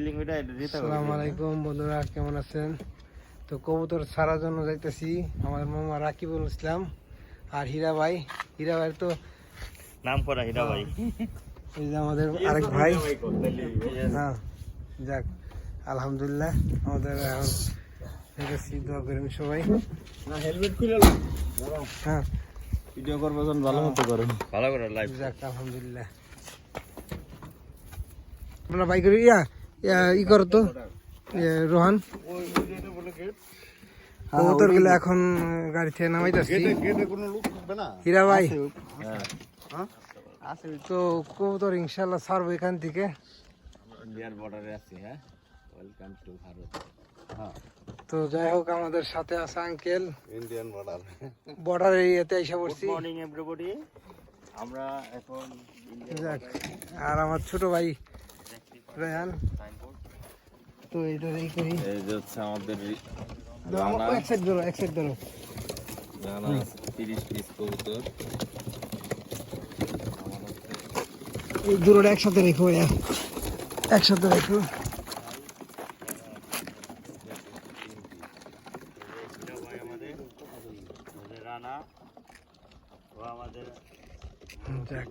আসসালামু আলাইকুম বন্ধুরা, কেমন আছেন? তো কবুতর ছাড়ার জন্য যাইতেছি আমার মামা রাকিবুল ইসলাম আর হীরা ভাই তো নাম করা হীরা ভাই, এই যে আমাদের আরেক ভাই। হ্যাঁ, যাক আলহামদুলিল্লাহ আমাদের এখন যাইতেছি, দোয়া করেন সবাই। হেলমেট খুলে হ্যাঁ, ভিডিও করবো ভালো মতো করুন, ভালো করে লাইভ। যাক আলহামদুলিল্লাহ। আপনার বাইক ই করো তো রোহান, কবুতর গুলো এখন গাড়ি থেকে নামাইতেছি। হীরা ভাই তো কবুতর ইনশাল্লাহ ছাড়বো এখান থেকে। ইন্ডিয়ার বর্ডারে আছি। হ্যাঁ, ওয়েলকাম টু ভারত। তো যাই হোক, আমাদের সাথে আছে আঙ্কেল, ইন্ডিয়ান বর্ডারে এতে এসে পড়ছি। Good morning everybody. আমরা এখন যাক, আর আমার ছোট ভাই রেহান। তো এটা এই করি, এই যে হচ্ছে আমাদের এক সাইড ধরো 30 পিস কবুতর। এই দুটোটা একসাথে রেখো, একসাথে রেখো। রানা ও আমাদের যাক,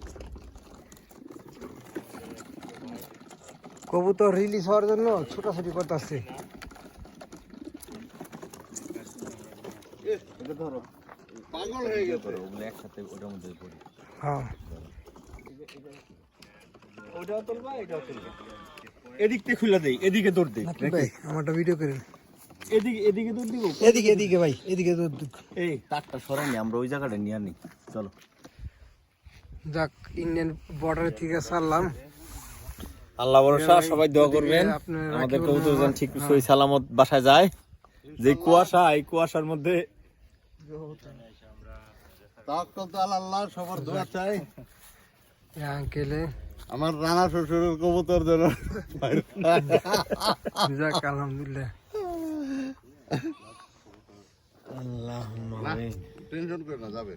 কবুতর রিলিজ হওয়ার জন্য ছোটাছুটি করতেছে। পাগল হয়ে গেছে, ওগুলো একসাথে ওটার মধ্যে পড়ে। হ্যাঁ, ওটাও তুলবা, এটাও তুলবা। এদিক থেকে খুলে দেই, এদিকে দৌড় দেই। ভাই আমারটা ভিডিও করেন। এদিকে দৌড় দিব। এদিকে ভাই, এদিকে তো এই তারটা সরাইনি, আমরা ওই জায়গাটা নিয়ে আনি। চলো। যাক, ইন্ডিয়ান বর্ডার থেকে ছাড়লাম। আল্লাহ ভরসা, সবাই দোয়া করবেন আমাদের কবুতর যেন ঠিক সই সালামত বাসায় যায়। যে কুয়াশা, এই কুয়াশার মধ্যে আল্লাহ সবার দোয়া চাই। আঙ্কেলে আমার রানা শ্বশুরের কবুতর যেন যাক আলহামদুলিল্লাহ। টেনশন করে না, যাবে।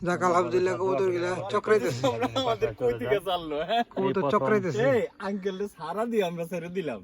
যাক আলহামদুলিল্লাহ, কবুতর গুলা চক্রাইতেছে, আমাদের কই থেকে চাললো। হ্যাঁ, কবুতর চক্রাইতেছে। এই আঙ্কেল সারা দিয়ে আমরা ছেড়ে দিলাম।